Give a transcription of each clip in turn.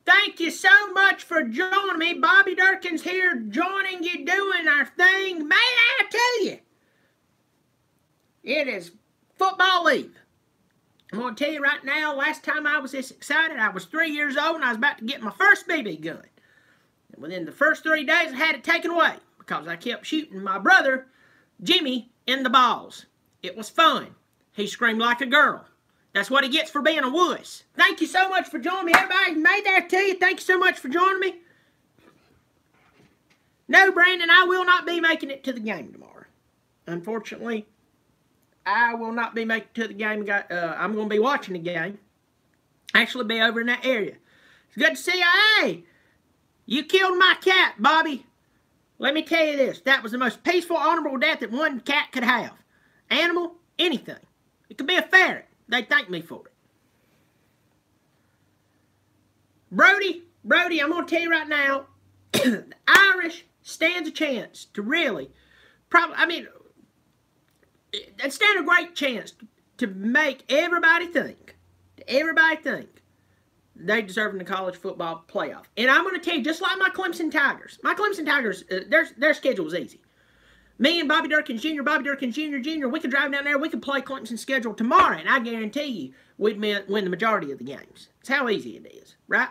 Thank you so much for joining me. Bobby Dirkens here, joining you, doing our thing. May I tell you, it is football eve. I'm going to tell you right now, last time I was this excited, I was 3 years old and I was about to get my first BB gun. And within the first 3 days, I had it taken away because I kept shooting my brother, Jimmy, in the balls. It was fun. He screamed like a girl. That's what he gets for being a wuss. Thank you so much for joining me, everybody. May that to you. Thank you so much for joining me. No, Brandon, I will not be making it to the game tomorrow. Unfortunately, I will not be making it to the game. I'm going to be watching the game. Actually be over in that area. It's good to see you. Hey, you killed my cat, Bobby. Let me tell you this. That was the most peaceful, honorable death that one cat could have. Animal, anything. It could be a ferret. They thank me for it. Brody, I'm going to tell you right now, the Irish stands a chance to really, they stand a great chance to make everybody think they deserve in the college football playoff. And I'm going to tell you, just like my Clemson Tigers, their schedule is easy. Me and Bobby Dirkens Jr., we could drive down there, we could play Clemson's schedule tomorrow, and I guarantee you we'd win the majority of the games. It's how easy it is, right?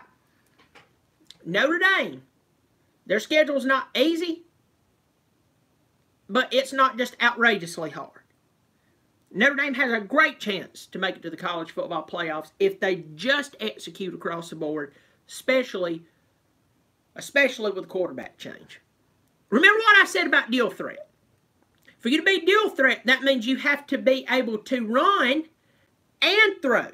Notre Dame, their schedule's not easy, but it's not just outrageously hard. Notre Dame has a great chance to make it to the college football playoffs if they just execute across the board, especially with the quarterback change. Remember what I said about dual threat. For you to be dual threat, that means you have to be able to run and throw.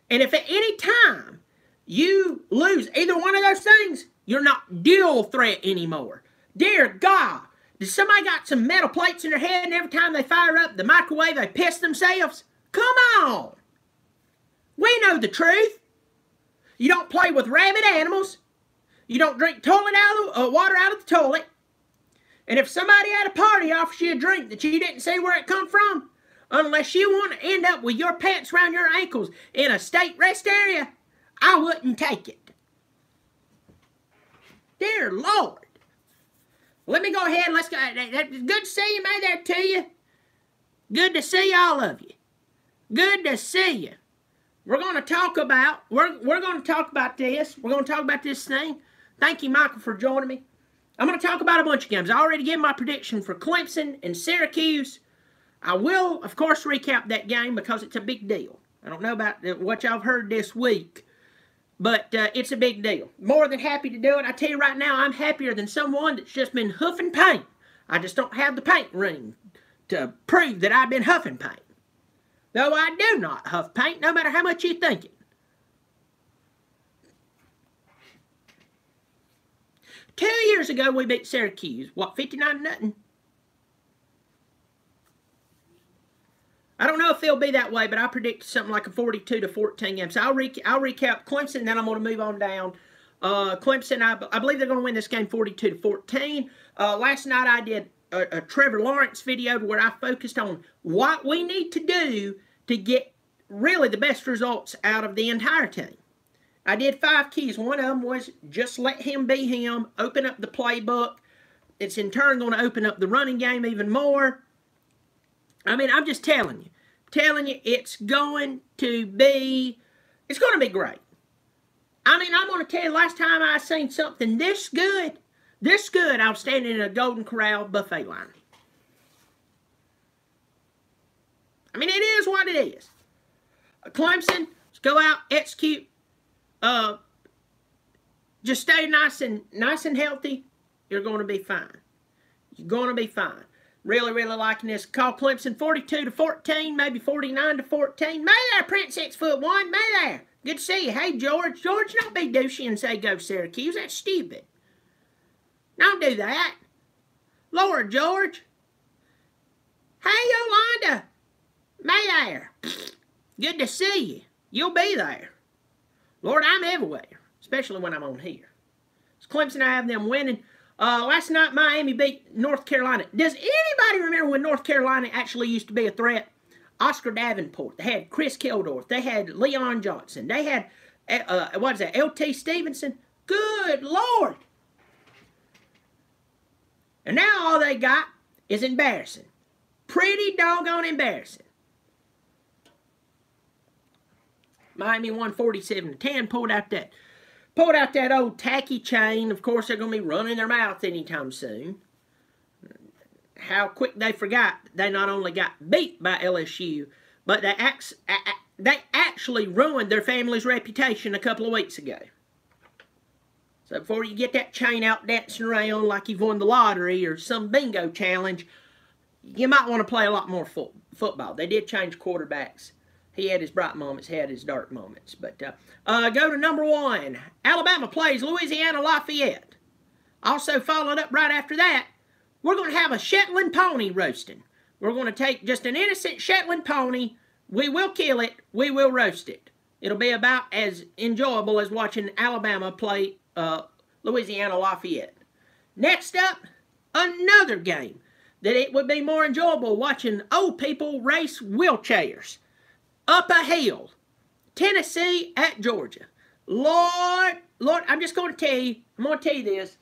And if at any time you lose either one of those things, you're not dual threat anymore. Dear God, does somebody got some metal plates in their head and every time they fire up the microwave, they piss themselves? Come on. We know the truth. You don't play with rabid animals. You don't drink water out of the toilet. And if somebody at a party offers you a drink that you didn't see where it come from, unless you want to end up with your pants around your ankles in a state rest area, I wouldn't take it. Dear Lord. Let me go ahead. Let's go. Good to see you. May that to you. Good to see all of you. Good to see you. We're going to talk about this. We're going to talk about this thing. Thank you, Michael, for joining me. I'm going to talk about a bunch of games. I already gave my prediction for Clemson and Syracuse. I will, of course, recap that game because it's a big deal. I don't know about what y'all have heard this week, but it's a big deal. More than happy to do it. I tell you right now, I'm happier than someone that's just been huffing paint. I just don't have the paint ring to prove that I've been huffing paint. Though I do not huff paint, no matter how much you think it. 2 years ago, we beat Syracuse. What, 59-0? I don't know if they'll be that way, but I predict something like a 42-14 game. So I'll recap Clemson, then I'm going to move on down. Clemson, I believe they're going to win this game 42-14. Last night I did a Trevor Lawrence video where I focused on what we need to do to get really the best results out of the entire team. I did 5 keys. One of them was just let him be him, open up the playbook. It's in turn going to open up the running game even more. I mean, I'm just telling you. It's going to be great. I mean, I'm going to tell you, last time I seen something this good, I was standing in a Golden Corral buffet line. I mean, it is what it is. Clemson, let's go out, execute. Just stay nice and healthy. You're going to be fine. You're going to be fine. Really, really liking this. Call Clemson 42-14, maybe 49-14. May there, Prince 6'1". May there. Good to see you. Hey, George. George, don't be douchey and say go Syracuse. That's stupid. Don't do that. Lord, George. Hey, Yolanda. May there. Good to see you. You'll be there. Lord, I'm everywhere, especially when I'm on here. It's Clemson, I have them winning. Last night, Miami beat North Carolina. Does anybody remember when North Carolina actually used to be a threat? Oscar Davenport. They had Chris Keldorf. They had Leon Johnson. They had what is that, L.T. Stevenson? Good Lord. And now all they got is embarrassing. Pretty doggone embarrassing. Miami won 47-10, pulled out that old tacky chain. Of course, they're going to be running their mouth anytime soon. How quick they forgot they not only got beat by LSU, but they actually ruined their family's reputation a couple of weeks ago. So before you get that chain out dancing around like you've won the lottery or some bingo challenge, you might want to play a lot more football. They did change quarterbacks. He had his bright moments, he had his dark moments. But go to number 1. Alabama plays Louisiana Lafayette. Also followed up right after that, we're going to have a Shetland pony roasting. We're going to take just an innocent Shetland pony. We will kill it. We will roast it. It'll be about as enjoyable as watching Alabama play Louisiana Lafayette. Next up, another game that it would be more enjoyable watching old people race wheelchairs up a hill. Tennessee at Georgia. Lord, I'm just going to tell you, I'm going to tell you this.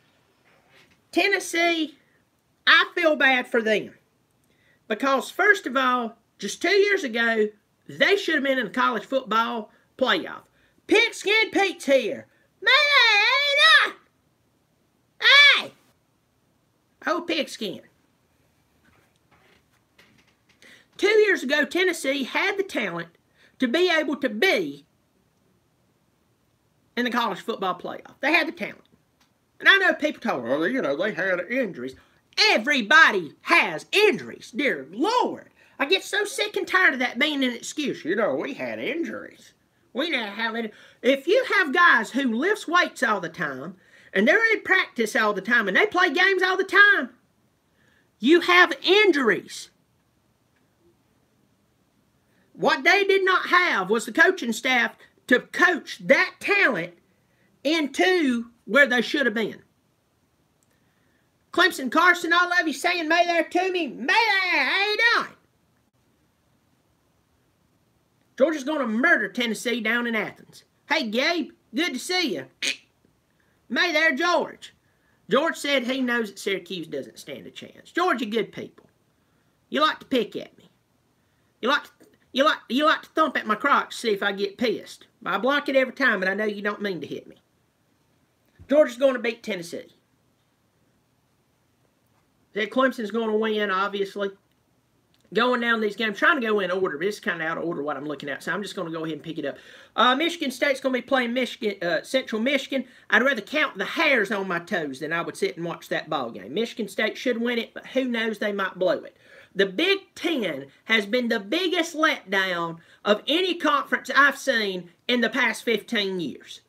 Tennessee, I feel bad for them. Because, first of all, just 2 years ago, they should have been in the college football playoff. Pigskin Pete's here. Man, hey! Oh, Pigskin. 2 years ago, Tennessee had the talent to be able to be in the college football playoff. They had the talent. And I know people talk, well, you know, they had injuries. Everybody has injuries, dear Lord. I get so sick and tired of that being an excuse. You know, we had injuries. We now have it. If you have guys who lifts weights all the time, and they're in practice all the time, and they play games all the time, you have injuries. What they did not have was the coaching staff to coach that talent into where they should have been. Clemson, Carson, all of you saying may there to me. May there, how you doing? Georgia's going to murder Tennessee down in Athens. Hey, Gabe, good to see you. May there, George. George said he knows that Syracuse doesn't stand a chance. Georgia, good people. You like to pick at me. You like to thump at my crotch to see if I get pissed. I block it every time, and I know you don't mean to hit me. Georgia's going to beat Tennessee. That Clemson's going to win, obviously. Going down these games, trying to go in order, but it's kind of out of order what I'm looking at, so I'm just going to go ahead and pick it up. Michigan State's going to be playing Central Michigan. I'd rather count the hairs on my toes than I would sit and watch that ball game. Michigan State should win it, but who knows, they might blow it. The Big Ten has been the biggest letdown of any conference I've seen in the past 15 years.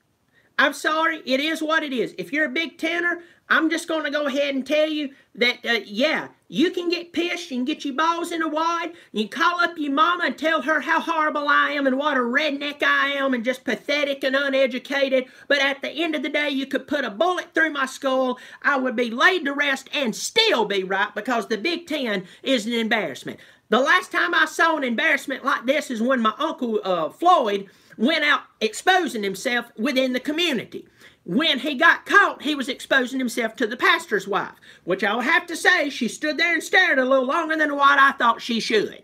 I'm sorry, it is what it is. If you're a Big Tenner, I'm just going to go ahead and tell you that, yeah, you can get pissed, you can get your balls in a wad, you can call up your mama and tell her how horrible I am and what a redneck I am and just pathetic and uneducated, but at the end of the day, you could put a bullet through my skull, I would be laid to rest and still be right because the Big Ten is an embarrassment. The last time I saw an embarrassment like this is when my Uncle Floyd went out exposing himself within the community. When he got caught, he was exposing himself to the pastor's wife, which I'll have to say, she stood there and stared a little longer than what I thought she should.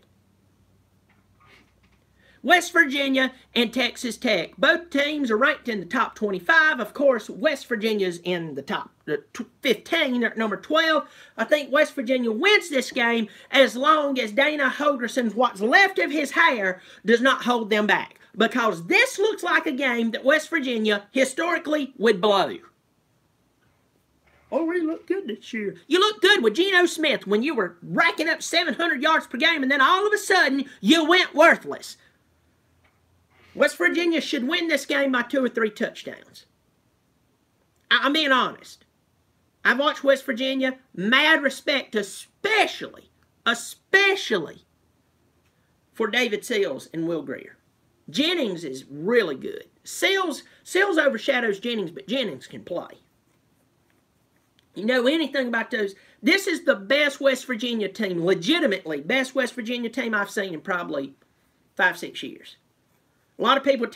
West Virginia and Texas Tech. Both teams are ranked in the top 25. Of course, West Virginia's in the top 15, or number 12. I think West Virginia wins this game as long as Dana Holgerson's what's left of his hair does not hold them back. Because this looks like a game that West Virginia historically would blow. Oh, we look good this year. You looked good with Geno Smith when you were racking up 700 yards per game and then all of a sudden you went worthless. West Virginia should win this game by 2 or 3 touchdowns. I'm being honest. I've watched West Virginia. Mad respect, especially for David Seals and Will Grier. Jennings is really good. Seals overshadows Jennings, but Jennings can play. You know anything about those? This is the best West Virginia team, legitimately best West Virginia team I've seen in probably 5-6 years. A lot of people would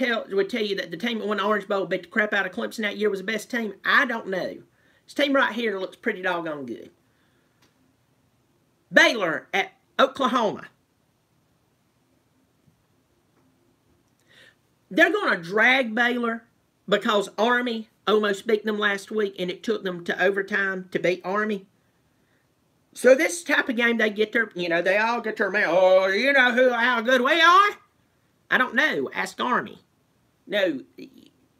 tell you that the team that won the Orange Bowl beat the crap out of Clemson that year was the best team. I don't know. This team right here looks pretty doggone good. Baylor at Oklahoma. They're going to drag Baylor because Army almost beat them last week and it took them to overtime to beat Army. So this type of game, they get their, they all get their, oh, you know how good we are? I don't know. Ask Army. No,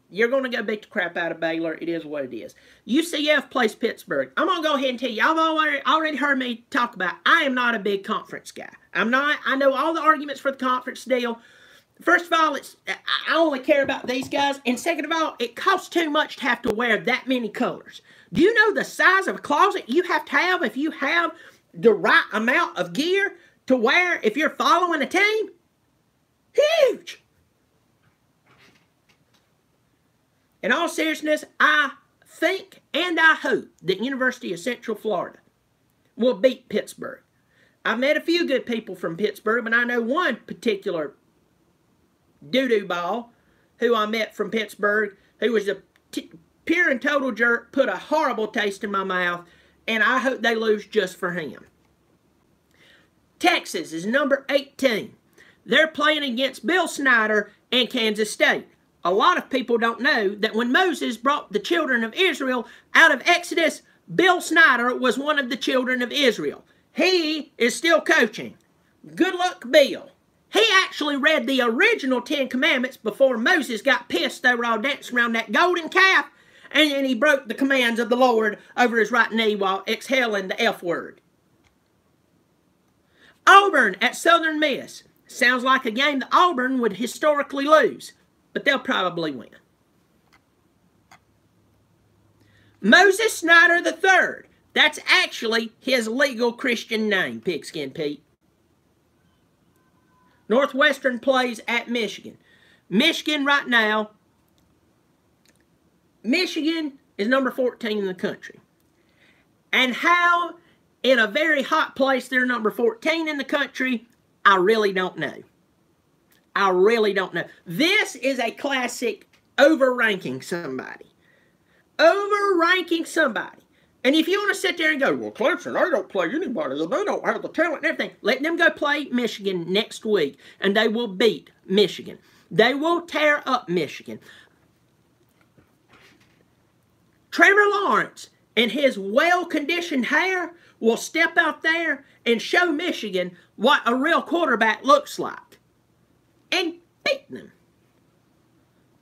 you're going to go beat the crap out of Baylor. It is what it is. UCF plays Pittsburgh. I'm going to go ahead and tell you, y'all already heard me talk about, I am not a big conference guy. I'm not. I know all the arguments for the conference deal. First of all, I only care about these guys. And second of all, it costs too much to have to wear that many colors. Do you know the size of a closet you have to have if you have the right amount of gear to wear if you're following a team? Huge! In all seriousness, I think and I hope that University of Central Florida will beat Pittsburgh. I've met a few good people from Pittsburgh, but I know one particular doo-doo ball who I met from Pittsburgh who was a pure and total jerk, put a horrible taste in my mouth, and I hope they lose just for him. Texas is number 18. They're playing against Bill Snyder and Kansas State. A lot of people don't know that when Moses brought the children of Israel out of Exodus, Bill Snyder was one of the children of Israel. He is still coaching. Good luck, Bill. He actually read the original 10 Commandments before Moses got pissed. They were all dancing around that golden calf, and then he broke the commands of the Lord over his right knee while exhaling the F word. Auburn at Southern Miss. Sounds like a game that Auburn would historically lose, but they'll probably win. Moses Snyder III. That's actually his legal Christian name, Pigskin Pete. Northwestern plays at Michigan. Michigan right now, Michigan is number 14 in the country. And how, in a very hot place, they're number 14 in the country, I really don't know. I really don't know. This is a classic overranking somebody. Overranking somebody. And if you want to sit there and go, well, Clemson, they don't play anybody. They don't have the talent and everything. Let them go play Michigan next week, and they will beat Michigan. They will tear up Michigan. Trevor Lawrence and his well-conditioned hair will step out there and show Michigan what a real quarterback looks like. And beat them.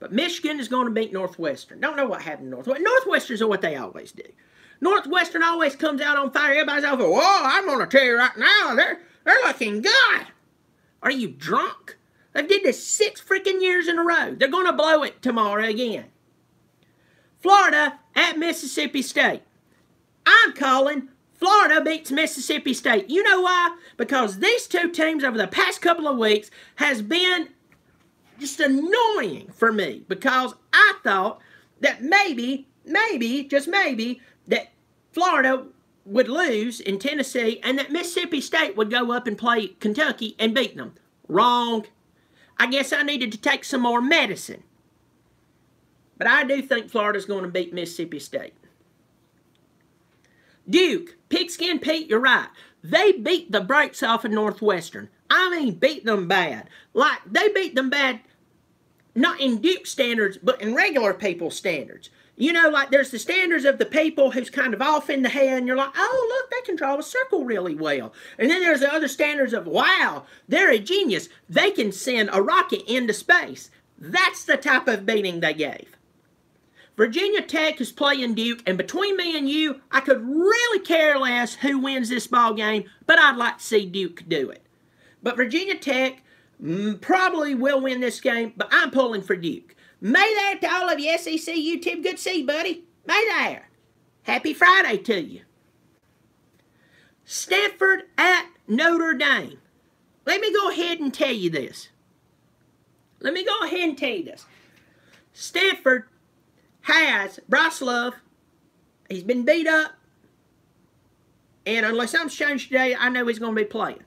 But Michigan is going to beat Northwestern. Don't know what happened to Northwestern. Northwestern's are what they always do. Northwestern always comes out on fire. Everybody's over, whoa, I'm going to tell you right now, they're looking good. Are you drunk? They've did this 6 freaking years in a row. They're going to blow it tomorrow again. Florida at Mississippi State. I'm calling Florida beats Mississippi State. You know why? Because these two teams over the past couple of weeks has been just annoying for me. Because I thought that maybe, just maybe, that Florida would lose in Tennessee and that Mississippi State would go up and play Kentucky and beat them. Wrong. I guess I needed to take some more medicine. But I do think Florida's going to beat Mississippi State. Duke, Pigskin Pete, you're right. They beat the brakes off of Northwestern. I mean, beat them bad. Like, they beat them bad, not in Duke standards, but in regular people standards. You know, like there's the standards of the people who's kind of off in the head, and you're like, oh, look, they can draw a circle really well. And then there's the other standards of, wow, they're a genius. They can send a rocket into space. That's the type of beating they gave. Virginia Tech is playing Duke, and between me and you, I could really care less who wins this ball game, but I'd like to see Duke do it. But Virginia Tech probably will win this game, but I'm pulling for Duke. May there to all of you SEC YouTube. Good to see you, buddy. May there. Happy Friday to you. Stanford at Notre Dame. Let me go ahead and tell you this. Stanford has Bryce Love. He's been beat up. And unless I'm changed today, I know he's going to be playing.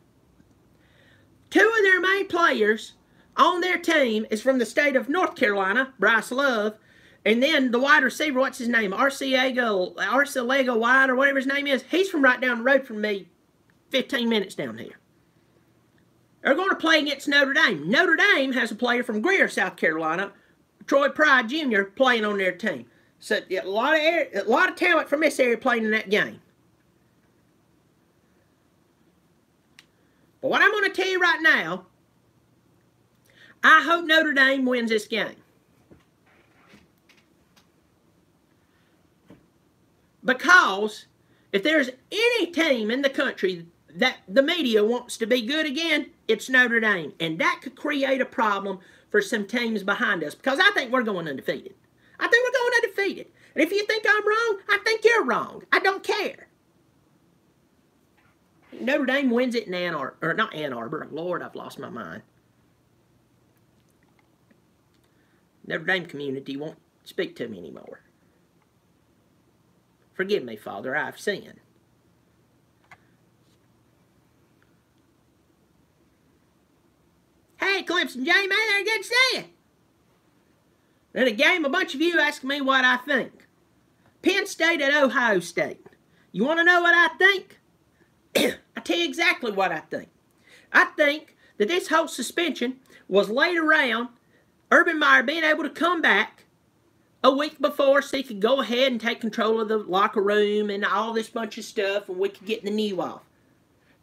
2 of their main players on their team is from the state of North Carolina, Bryce Love, and then the wide receiver, what's his name, Arcega White or whatever his name is, he's from right down the road from me, 15 minutes down here. They're going to play against Notre Dame. Notre Dame has a player from Greer, South Carolina, Troy Pride Jr., playing on their team. So a lot of talent from this area playing in that game. But what I'm going to tell you right now, I hope Notre Dame wins this game. Because if there's any team in the country that the media wants to be good again, it's Notre Dame. And that could create a problem for some teams behind us. Because I think we're going undefeated. I think we're going undefeated. And if you think I'm wrong, I think you're wrong. I don't care. Notre Dame wins it in Ann Arbor. Or not Ann Arbor. Lord, I've lost my mind. Notre Dame community won't speak to me anymore. Forgive me, Father, I've sinned. Hey, Clemson, Jamie, man, good to see you. In a game, a bunch of you ask me what I think. Penn State at Ohio State. You want to know what I think? I tell you exactly what I think. I think that this whole suspension was laid around Urban Meyer being able to come back a week before so he could go ahead and take control of the locker room and all this bunch of stuff and we could get the knee off.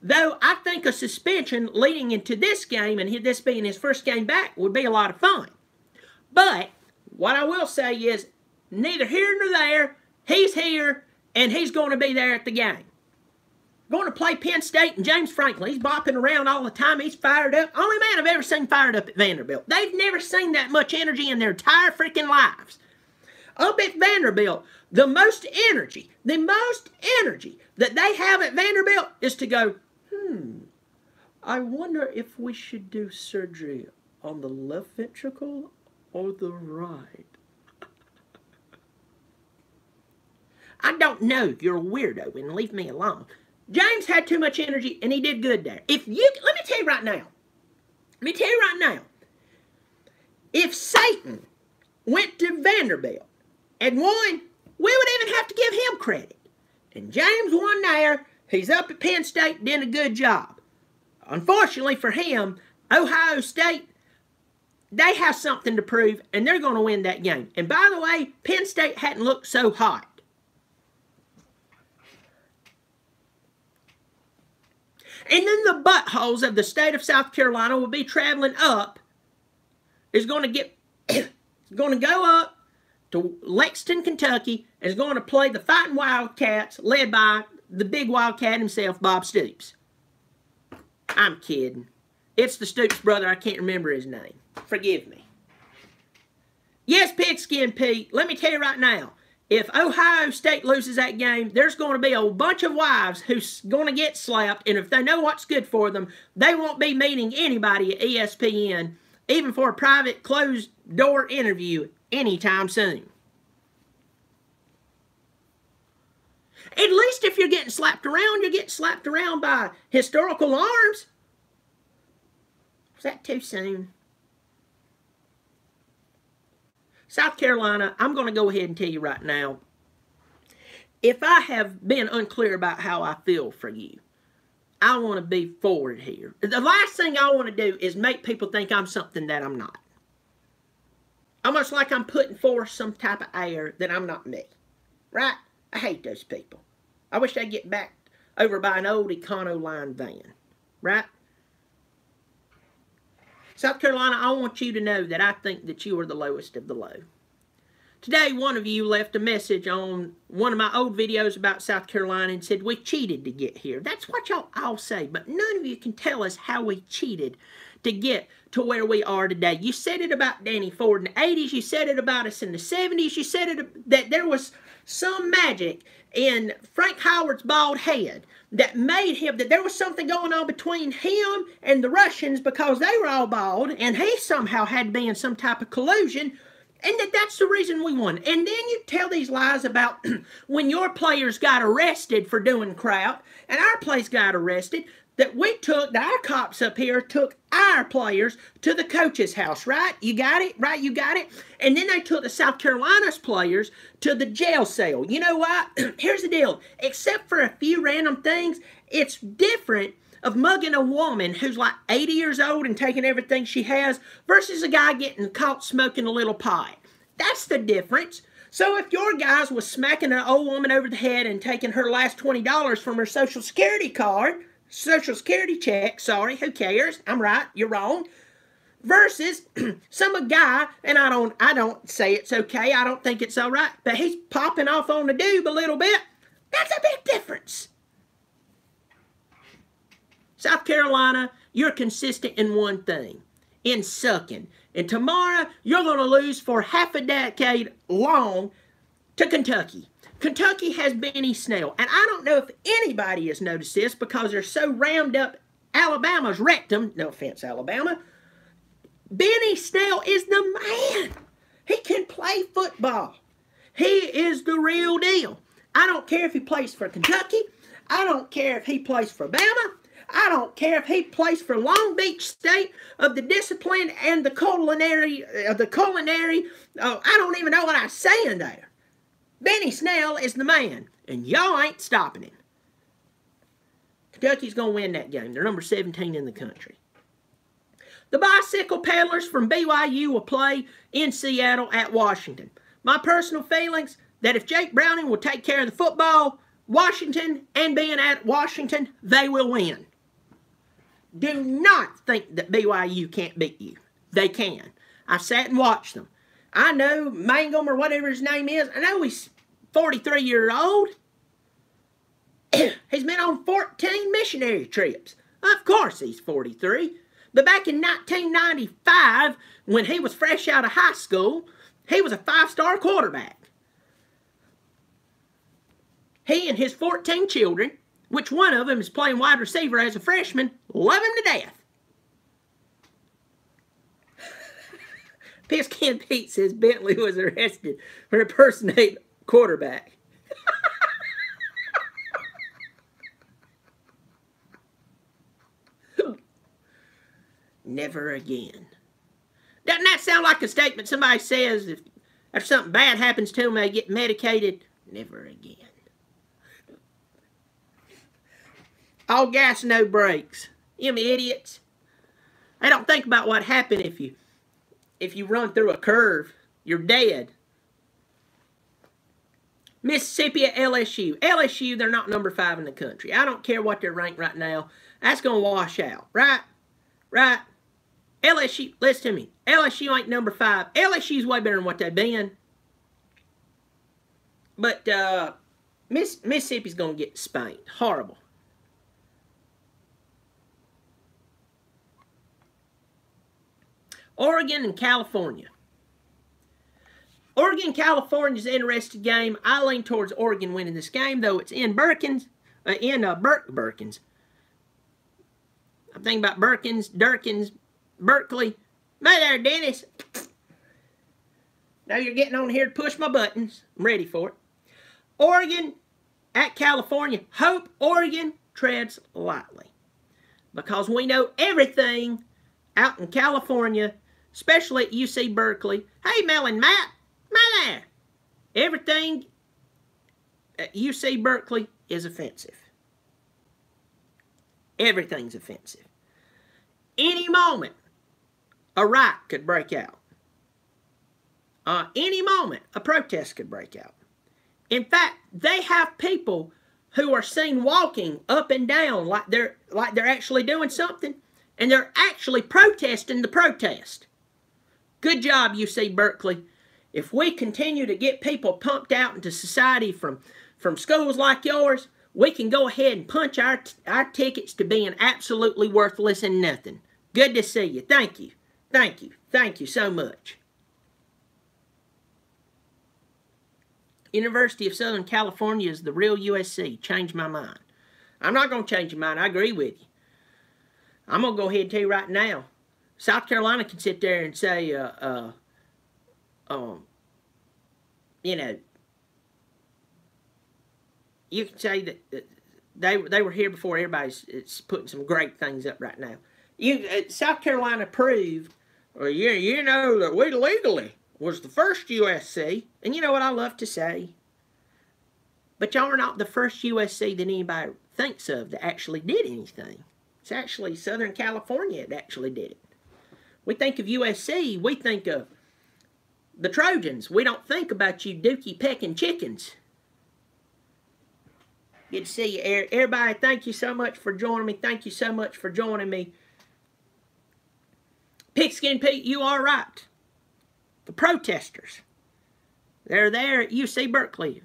Though I think a suspension leading into this game and this being his first game back would be a lot of fun. But what I will say is neither here nor there, he's here and he's going to be there at the game. Going to play Penn State and James Franklin. He's bopping around all the time. He's fired up. Only man I've ever seen fired up at Vanderbilt. They've never seen that much energy in their entire freaking lives. Up at Vanderbilt, the most energy that they have at Vanderbilt is to go, I wonder if we should do surgery on the left ventricle or the right. I don't know. You're a weirdo and leave me alone. James had too much energy, and he did good there. Let me tell you right now. If Satan went to Vanderbilt and won, we would even have to give him credit. And James won there. He's up at Penn State, did a good job. Unfortunately for him, Ohio State, they have something to prove, and they're going to win that game. And by the way, Penn State hadn't looked so hot. And then the buttholes of the state of South Carolina will be traveling up. Is going to go up to Lexington, Kentucky, and is going to play the Fighting Wildcats, led by the big Wildcat himself, Bob Stoops. I'm kidding. It's the Stoops brother. I can't remember his name. Forgive me. Yes, Pigskin Pete, let me tell you right now. If Ohio State loses that game, there's going to be a bunch of wives who's going to get slapped, and if they know what's good for them, they won't be meeting anybody at ESPN, even for a private, closed-door interview anytime soon. At least if you're getting slapped around, you're getting slapped around by historical arms. Was that too soon? South Carolina, I'm going to go ahead and tell you right now, if I have been unclear about how I feel for you, I want to be forward here. The last thing I want to do is make people think I'm something that I'm not. Almost like I'm putting forth some type of air that I'm not me. Right? I hate those people. I wish they'd get back over by an old Econoline van. Right? South Carolina, I want you to know that I think that you are the lowest of the low. Today, one of you left a message on one of my old videos about South Carolina and said, we cheated to get here. That's what y'all all say, but none of you can tell us how we cheated to get to where we are today. You said it about Danny Ford in the 80s. You said it about us in the 70s. You said it that there was some magic in Frank Howard's bald head that made him, that there was something going on between him and the Russians because they were all bald, and he somehow had to be in some type of collusion, and that's the reason we won. And then you tell these lies about when your players got arrested for doing crap, and our players got arrested. that our cops up here took our players to the coach's house, right? You got it? Right, you got it? And then they took the South Carolina's players to the jail cell. You know what? Here's the deal. Except for a few random things, it's different of mugging a woman who's like 80 years old and taking everything she has versus a guy getting caught smoking a little pipe. That's the difference. So if your guys was smacking an old woman over the head and taking her last $20 from her Social Security check, sorry, who cares? I'm right, you're wrong. Versus some guy, and I don't say it's okay, I don't think it's all right, but he's popping off on the doob a little bit. That's a big difference. South Carolina, you're consistent in one thing, in sucking. And tomorrow, you're going to lose for half a decade long to Kentucky. Kentucky has Benny Snell. And I don't know if anybody has noticed this because they're so rammed up Alabama's rectum. No offense, Alabama. Benny Snell is the man. He can play football. He is the real deal. I don't care if he plays for Kentucky. I don't care if he plays for Bama. I don't care if he plays for Long Beach State of the discipline and the culinary, I don't even know what I'm saying there. Benny Snell is the man, and y'all ain't stopping him. Kentucky's going to win that game. They're number 17 in the country. The bicycle peddlers from BYU will play in Seattle at Washington. My personal feelings, that if Jake Browning will take care of the football, Washington, and being at Washington, they will win. Do not think that BYU can't beat you. They can. I sat and watched them. I know Mangum or whatever his name is. I know he's 43 years old. He's been on 14 missionary trips. Of course he's 43. But back in 1995, when he was fresh out of high school, he was a 5-star quarterback. He and his 14 children, which one of them is playing wide receiver as a freshman, love him to death. Pigskin Pete says Bentley was arrested for impersonating quarterback. Never again. Doesn't that sound like a statement somebody says if something bad happens to them, they get medicated? Never again. All gas, no brakes. You idiots. They don't think about what happened if you run through a curve. You're dead. Mississippi at LSU. LSU, they're not number 5 in the country. I don't care what they're ranked right now. That's going to wash out. Right? Right? LSU, listen to me. LSU ain't number 5. LSU's way better than what they've been. But Mississippi's going to get spanked. Horrible. Oregon and California. Oregon, California's an interesting game. I lean towards Oregon winning this game, though it's in Berkens. Berkens. I'm thinking about Dirkens, Berkeley. Hey there, Dennis. Now you're getting on here to push my buttons. I'm ready for it. Oregon at California. Hope Oregon treads lightly. Because we know everything out in California, especially at UC Berkeley. Hey, Mel and Matt. My there. Everything at UC Berkeley is offensive. Everything's offensive. Any moment, a riot could break out. Any moment, a protest could break out. In fact, they have people who are seen walking up and down like they're actually doing something, and they're actually protesting the protest. Good job, UC Berkeley. If we continue to get people pumped out into society from schools like yours, we can go ahead and punch our tickets to being absolutely worthless and nothing. Good to see you. Thank you. Thank you. Thank you so much. University of Southern California is the real USC. Change my mind. I'm not going to change your mind. I agree with you. I'm going to go ahead and tell you right now. South Carolina can sit there and say, you know, you can say that They were here before everybody's putting some great things up right now. South Carolina proved, well, you know that we legally was the first USC. And you know what I love to say? But y'all are not the first USC that anybody thinks of that actually did anything. It's actually Southern California that actually did it. We think of USC, we think of the Trojans. We don't think about you dookie pecking chickens. Good to see you, everybody. Thank you so much for joining me. Thank you so much for joining me. Pigskin Pete, you are right. The protesters, they're there at UC Berkeley,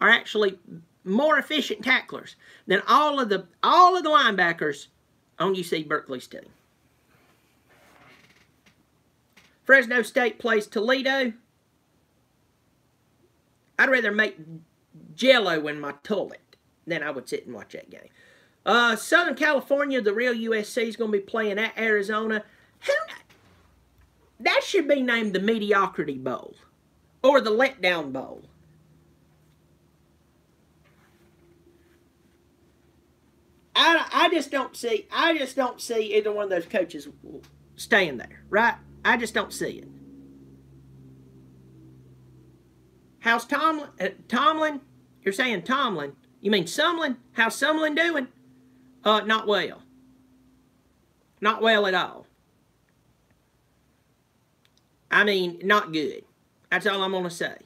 are actually more efficient tacklers than all of the linebackers on UC Berkeley's team. Fresno State plays Toledo. I'd rather make Jell-O in my toilet than I would sit and watch that game. Southern California, the real USC, is going to be playing at Arizona. That should be named the Mediocrity Bowl or the Letdown Bowl. I just don't see either one of those coaches staying there, right? I just don't see it. How's Tomlin? Tomlin? You're saying Tomlin? You mean Sumlin? How's Sumlin doing? Not well. Not well at all. I mean, not good. That's all I'm going to say.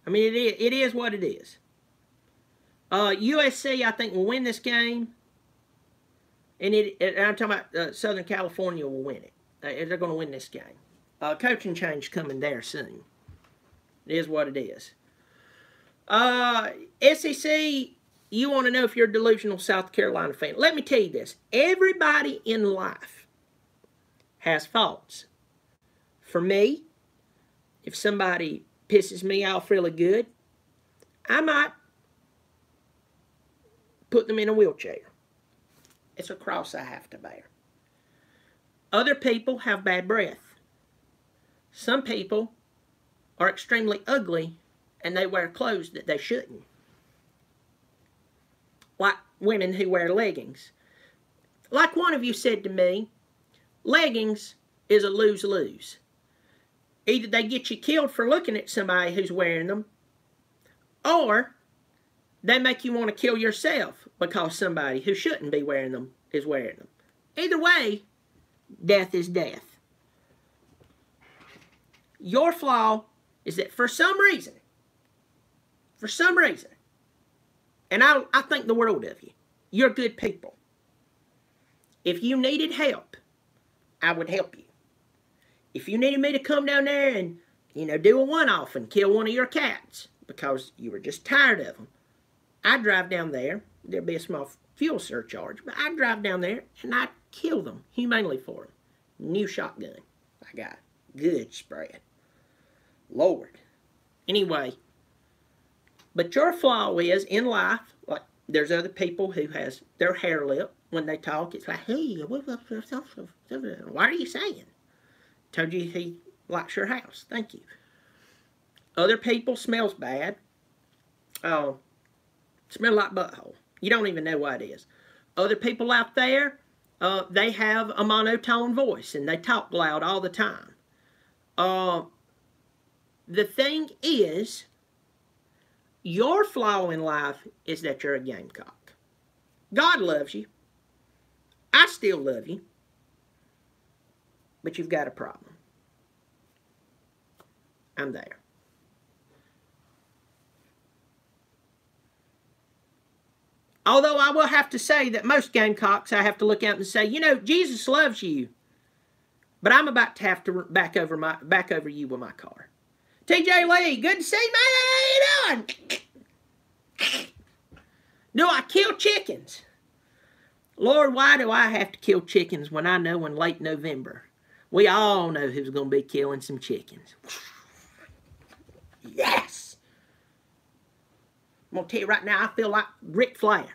I mean, it is what it is. USC, I think, will win this game. And I'm talking about Southern California will win it. They're going to win this game. Coaching change coming there soon. It is what it is. SEC, you want to know if you're a delusional South Carolina fan. Let me tell you this. Everybody in life has faults. For me, if somebody pisses me off really good, I might put them in a wheelchair. It's a cross I have to bear. Other people have bad breath. Some people are extremely ugly and they wear clothes that they shouldn't. Like women who wear leggings. Like one of you said to me, leggings is a lose-lose. Either they get you killed for looking at somebody who's wearing them, or they make you want to kill yourself because somebody who shouldn't be wearing them is wearing them. Either way, death is death. Your flaw is that for some reason, and I think the world of you, you're good people. If you needed help, I would help you. If you needed me to come down there and, do a one-off and kill one of your cats because you were just tired of them, I'd drive down there. There'd be a small fuel surcharge, but I'd drive down there and I'd kill them humanely for them. New shotgun. I got good spread. Lord. Anyway, but your flaw is in life, like there's other people who has their hair lip when they talk. It's like, hey, what are you saying? Told you he likes your house. Thank you. Other people smells bad. Smell like butthole. You don't even know what it is. Other people out there, they have a monotone voice and they talk loud all the time. The thing is, your flaw in life is that you're a gamecock. God loves you. I still love you. But you've got a problem. I'm there. Although I will have to say that most gamecocks, I have to look out and say, Jesus loves you. But I'm about to have to back over you with my car. TJ Lee, good to see you, man. How you doing? Do I kill chickens? Lord, why do I have to kill chickens when I know in late November we all know who's going to be killing some chickens? Yes! I'm going to tell you right now, I feel like Ric Flair.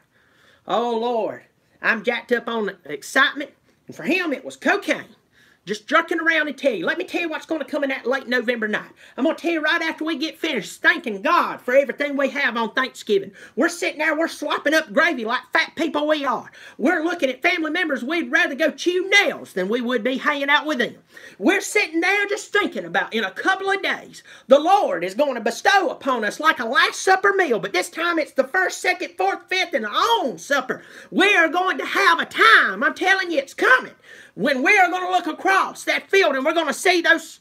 Oh, Lord. I'm jacked up on excitement. And for him, it was cocaine. just jerking around and tell you. Let me tell you what's going to come in that late November night. I'm going to tell you right after we get finished, thanking God for everything we have on Thanksgiving. We're sitting there, we're slopping up gravy like fat people we are. We're looking at family members we'd rather go chew nails than we would be hanging out with them. We're sitting there just thinking about, in a couple of days, the Lord is going to bestow upon us like a Last Supper meal, but this time it's the first, second, fourth, fifth, and on supper. We are going to have a time, I'm telling you, it's coming, when we are going to look across that field and we're going to see those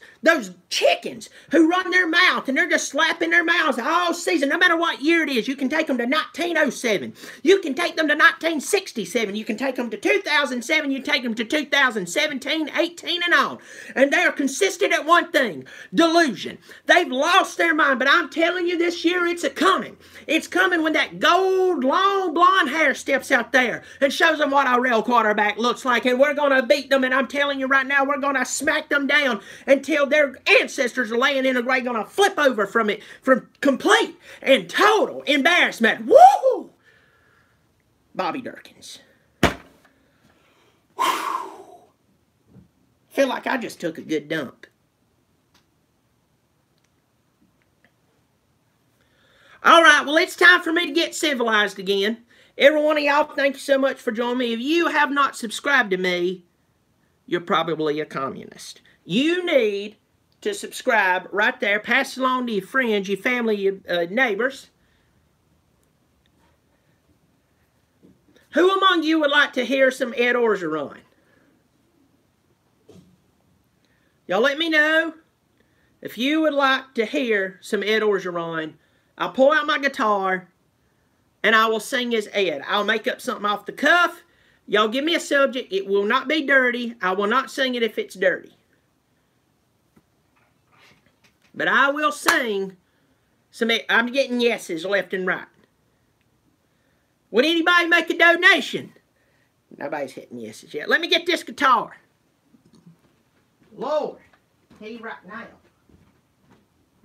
chickens who run their mouth and they're just slapping their mouths all season, no matter what year it is. You can take them to 1907. You can take them to 1967. You can take them to 2007. You take them to 2017, 18, and on. And they are consistent at one thing, delusion. They've lost their mind, but I'm telling you, this year it's a-coming. It's coming when that gold, long, blonde hair steps out there and shows them what a real quarterback looks like, and we're going to beat them, and I'm telling you right now, we're going to smack them down until their ancestors are laying in a grave, going to flip over from it, from complete and total embarrassment. Woo! Bobby Dirkens. Feel like I just took a good dump. All right, well, it's time for me to get civilized again. Every one of y'all, thank you so much for joining me. If you have not subscribed to me, you're probably a communist. You need to subscribe right there. Pass it along to your friends, your family, your neighbors. Who among you would like to hear some Ed Orgeron? Y'all let me know if you would like to hear some Ed Orgeron. I'll pull out my guitar and I will sing as Ed. I'll make up something off the cuff. Y'all give me a subject. It will not be dirty. I will not sing it if it's dirty. But I will sing some. I'm getting yeses left and right. Would anybody make a donation? Nobody's hitting yeses yet. Let me get this guitar. Lord, tell you right now.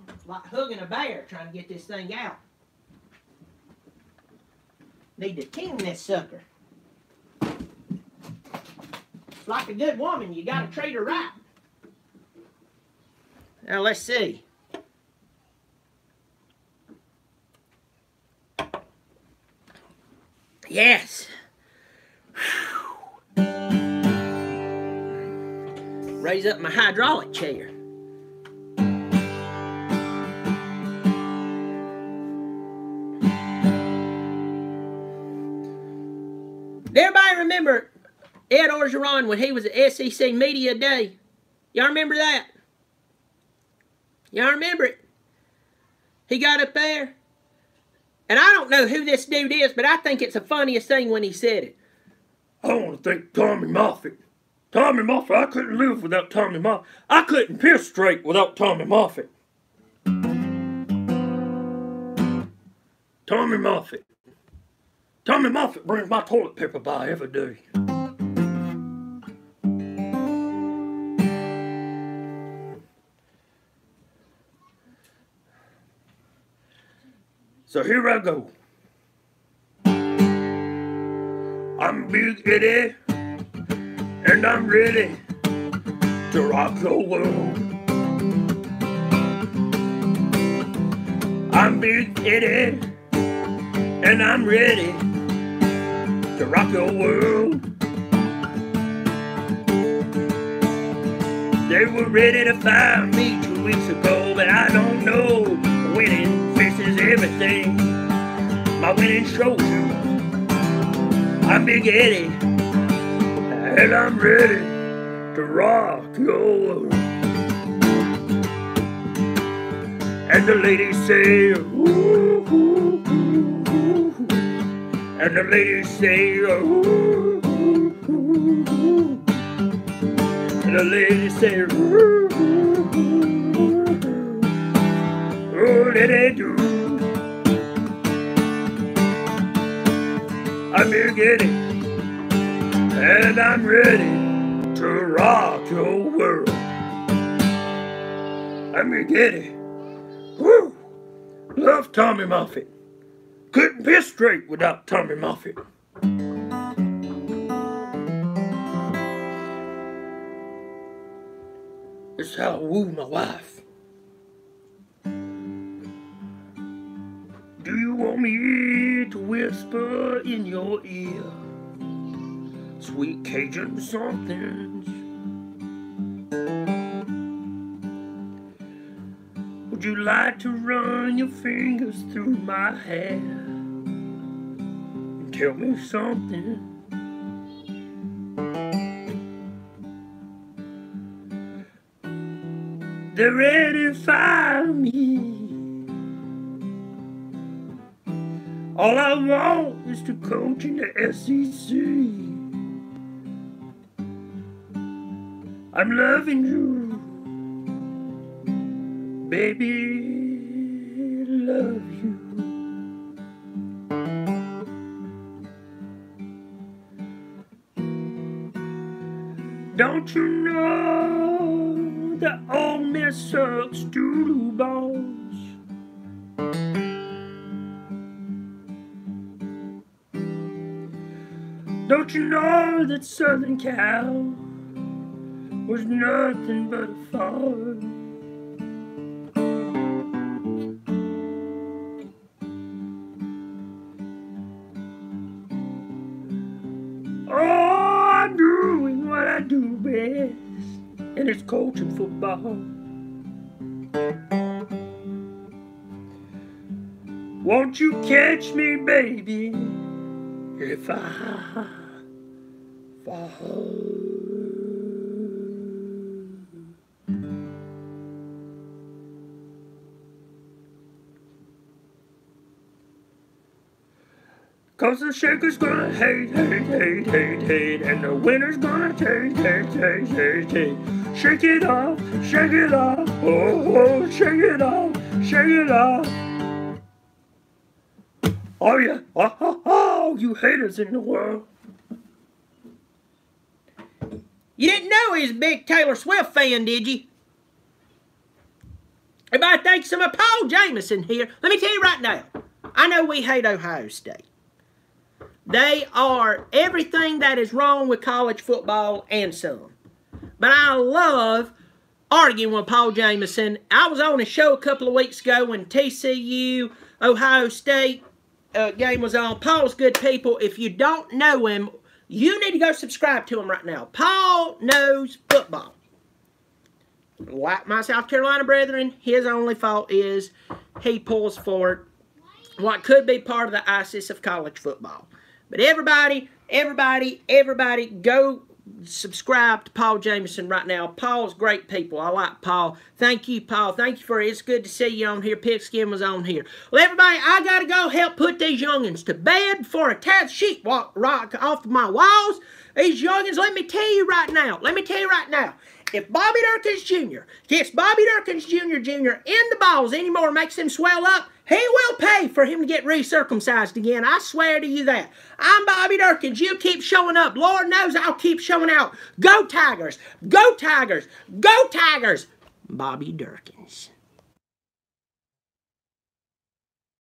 It's like hugging a bear trying to get this thing out. Need to tame this sucker. It's like a good woman, you gotta treat her right. Now let's see. Yes. Raise up my hydraulic chair. Everybody remember Ed Orgeron when he was at SEC Media Day? Y'all remember that? Y'all remember it? He got up there. And I don't know who this dude is, but I think it's the funniest thing when he said it. I want to thank Tommy Moffitt. Tommy Moffitt, I couldn't live without Tommy Moffitt. I couldn't piss straight without Tommy Moffitt. Tommy Moffitt. Tommy Moffitt brings my toilet paper by every day. So here I go. I'm Big Eddie, and I'm ready to rock the world. I'm Big Eddie, and I'm ready to rock the world. They were ready to fire me 2 weeks ago, but I don't know. Winning fixes everything. My winning shows you. I'm Big Eddie, and I'm ready to rock your world. And the ladies say, ooh, ooh, ooh, ooh. And the ladies say, ooh, ooh, ooh, ooh. And the ladies say, ooh, ooh, ooh, ooh. Oh, that they do. I'm Big Eddie, and I'm ready to rock your world. I'm Big Eddie. Woo! Love Tommy Moffitt. Couldn't piss straight without Tommy Moffitt. That's how I woo my wife. Do you want me to whisper in your ear sweet Cajun somethings? Would you like to run your fingers through my hair and tell me something? They're ready for me. All I want is to coach in the SEC. I'm loving you, baby, love you. Don't you know that Ole Miss sucks doo-doo balls? Don't you know that Southern Cal was nothing but a fart? Oh, I'm doing what I do best, and it's coaching football. Won't you catch me, baby, if I fall? Cause the shaker's gonna hate, and the winner's gonna take. Shake it off, oh, shake it off. Oh yeah, oh, you haters in the world. You didn't know he was a big Taylor Swift fan, did you? Everybody thinks I'm a Paul Jameson here. Let me tell you right now, I know we hate Ohio State. They are everything that is wrong with college football and some. But I love arguing with Paul Jameson. I was on a show a couple of weeks ago when TCU, Ohio State game was on. Paul's good people. If you don't know him, you need to go subscribe to him right now. Paul knows football. Like my South Carolina brethren, his only fault is he pulls for what could be part of the ISIS of college football. But everybody, go subscribe to Paul Jameson right now. Paul's great people. I like Paul. Thank you, Paul. Thank you for it. It's good to see you on here. Pigskin was on here. Well, everybody, I got to go help put these youngins to bed before a tad sheet walk right off my walls. These youngins, let me tell you right now. If Bobby Dirkens Jr. gets Bobby Dirkens Jr. in the balls anymore, makes him swell up, he will pay for him to get recircumcised again. I swear to you that. I'm Bobby Dirkens. You keep showing up. Lord knows I'll keep showing out. Go Tigers. Go Tigers. Go Tigers. Bobby Dirkens.